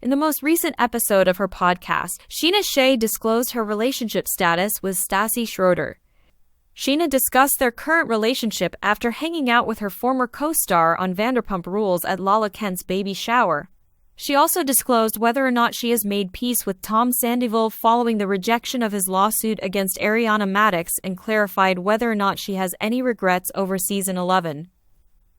In the most recent episode of her podcast, Scheana Shay disclosed her relationship status with Stassi Schroeder. Scheana discussed their current relationship after hanging out with her former co-star on Vanderpump Rules at Lala Kent's baby shower. She also disclosed whether or not she has made peace with Tom Sandoval following the rejection of his lawsuit against Ariana Madix and clarified whether or not she has any regrets over season 11.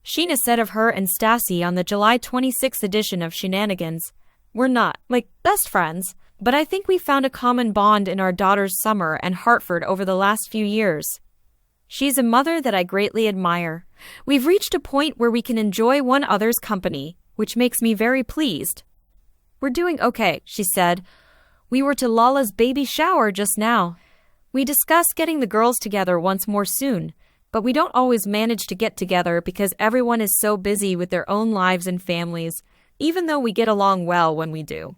Scheana said of her and Stassi on the July 26th edition of Shenanigans, "We're not, best friends, but I think we found a common bond in our daughter's summer and Hartford over the last few years. She's a mother that I greatly admire. We've reached a point where we can enjoy one another's company, which makes me very pleased. We're doing okay," she said. "We were to Lala's baby shower just now. We discussed getting the girls together once more soon, but we don't always manage to get together because everyone is so busy with their own lives and families, even though we get along well when we do."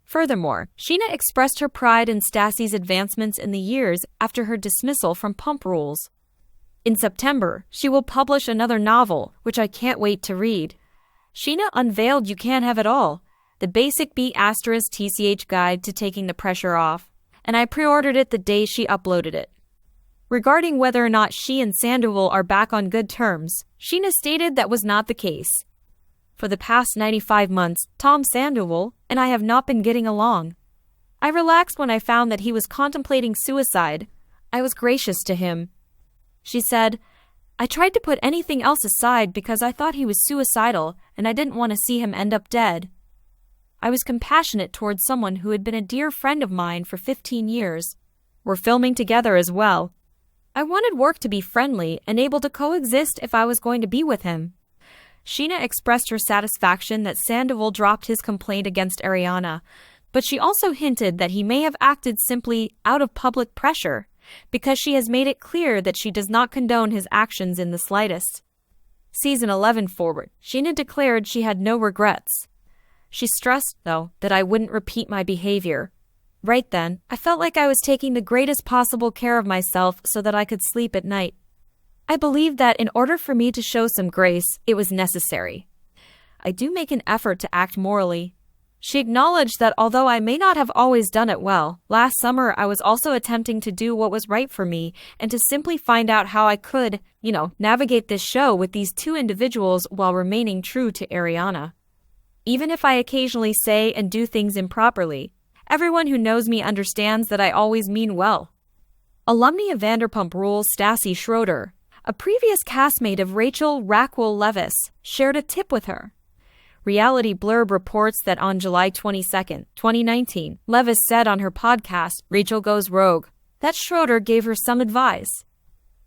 Furthermore, Scheana expressed her pride in Stassi's advancements in the years after her dismissal from Pump Rules. In September, she will publish another novel, which I can't wait to read. Scheana unveiled You Can't Have It All, the basic B*TCH guide to taking the pressure off, and I pre-ordered it the day she uploaded it. Regarding whether or not she and Sandoval are back on good terms, Scheana stated that was not the case. "For the past 95 months, Tom Sandoval and I have not been getting along. I relaxed when I found that he was contemplating suicide. I was gracious to him." She said, "I tried to put anything else aside because I thought he was suicidal and I didn't want to see him end up dead. I was compassionate towards someone who had been a dear friend of mine for 15 years. We're filming together as well. I wanted work to be friendly and able to coexist if I was going to be with him." Scheana expressed her satisfaction that Sandoval dropped his complaint against Ariana, but she also hinted that he may have acted simply out of public pressure, because she has made it clear that she does not condone his actions in the slightest. Season 11 forward, Scheana declared she had no regrets. She stressed, though, that I wouldn't repeat my behavior. "Right then, I felt like I was taking the greatest possible care of myself so that I could sleep at night. I believe that in order for me to show some grace, it was necessary. I do make an effort to act morally." She acknowledged that although I may not have always done it well, last summer I was also attempting to do what was right for me and to simply find out how I could, navigate this show with these two individuals while remaining true to Ariana. Even if I occasionally say and do things improperly, everyone who knows me understands that I always mean well. Alumni of Vanderpump Rules Stassi Schroeder, a previous castmate of Raquel Leviss, shared a tip with her. Reality Blurb reports that on July 22, 2019, Leviss said on her podcast, "Rachel Goes Rogue," that Schroeder gave her some advice.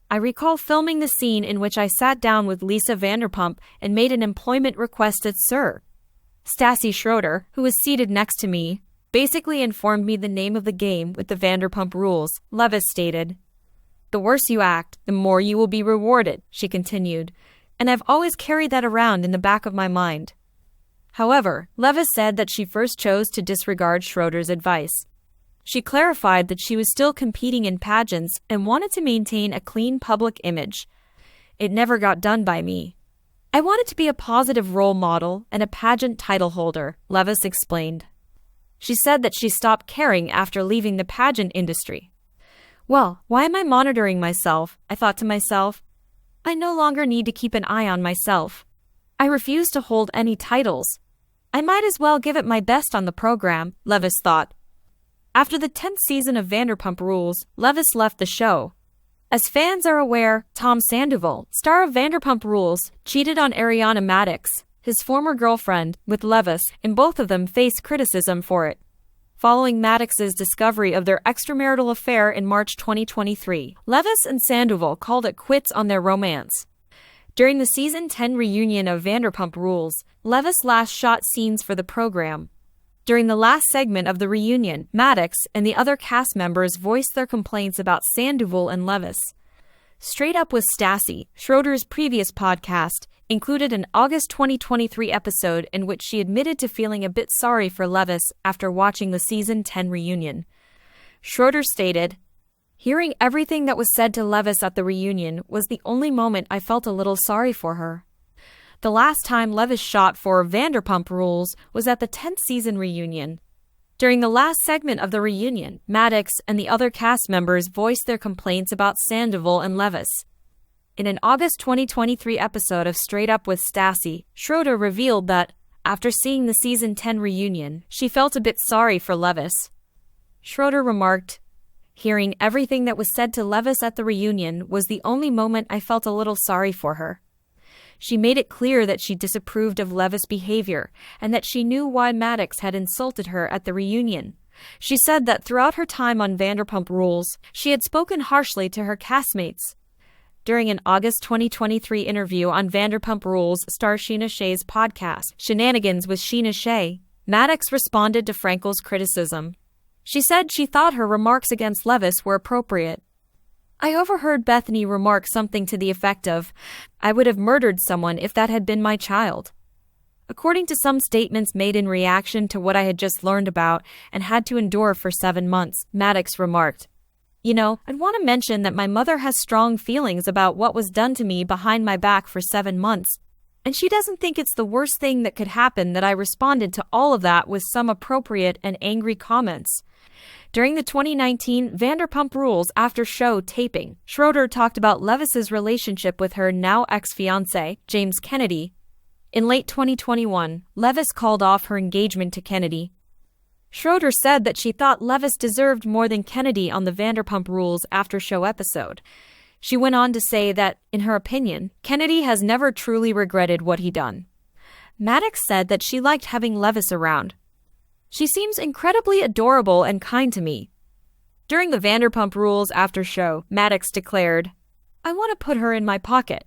"I recall filming the scene in which I sat down with Lisa Vanderpump and made an employment request at SUR. Stassi Schroeder, who was seated next to me, basically informed me the name of the game with the Vanderpump Rules," Leviss stated. "The worse you act, the more you will be rewarded," she continued, "and I've always carried that around in the back of my mind." However, Leviss said that she first chose to disregard Schroeder's advice. She clarified that she was still competing in pageants and wanted to maintain a clean public image. "It never got done by me. I wanted to be a positive role model and a pageant title holder," Leviss explained. She said that she stopped caring after leaving the pageant industry. "Well, why am I monitoring myself? I thought to myself. I no longer need to keep an eye on myself. I refuse to hold any titles. I might as well give it my best on the program," Leviss thought. After the 10th season of Vanderpump Rules, Leviss left the show. As fans are aware, Tom Sandoval, star of Vanderpump Rules, cheated on Ariana Madix, his former girlfriend, with Leviss, and both of them face criticism for it. Following Madix's discovery of their extramarital affair in March 2023, Leviss and Sandoval called it quits on their romance. During the Season 10 reunion of Vanderpump Rules, Leviss last shot scenes for the program. During the last segment of the reunion, Madix and the other cast members voiced their complaints about Sandoval and Leviss. Straight Up with Stassi, Schroeder's previous podcast, included an August 2023 episode in which she admitted to feeling a bit sorry for Leviss after watching the Season 10 reunion. Schroeder stated, "Hearing everything that was said to Leviss at the reunion was the only moment I felt a little sorry for her. The last time Leviss shot for Vanderpump Rules was at the 10th season reunion. During the last segment of the reunion, Maddox and the other cast members voiced their complaints about Sandoval and Leviss. In an August 2023 episode of Straight Up with Stassi, Schroeder revealed that, after seeing the season 10 reunion, she felt a bit sorry for Leviss. Schroeder remarked, "Hearing everything that was said to Leviss at the reunion was the only moment I felt a little sorry for her. She made it clear that she disapproved of Leviss' behavior and that she knew why Maddox had insulted her at the reunion. She said that throughout her time on Vanderpump Rules, she had spoken harshly to her castmates." During an August 2023 interview on Vanderpump Rules star Scheana Shay's podcast, Shenanigans with Scheana Shay, Maddox responded to Frankel's criticism. She said she thought her remarks against Leviss were appropriate. "I overheard Bethany remark something to the effect of, 'I would have murdered someone if that had been my child.' According to some statements made in reaction to what I had just learned about and had to endure for 7 months, Maddox remarked, 'You know, I'd want to mention that my mother has strong feelings about what was done to me behind my back for 7 months, and she doesn't think it's the worst thing that could happen that I responded to all of that with some appropriate and angry comments.'" During the 2019 Vanderpump Rules after-show taping, Schroeder talked about Leviss's relationship with her now ex-fiancé, James Kennedy. In late 2021, Leviss called off her engagement to Kennedy. Schroeder said that she thought Leviss deserved more than Kennedy on the Vanderpump Rules after-show episode. She went on to say that, in her opinion, Kennedy has never truly regretted what he done. Maddox said that she liked having Leviss around. "She seems incredibly adorable and kind to me." During the Vanderpump Rules after-show, Maddox declared, "I want to put her in my pocket."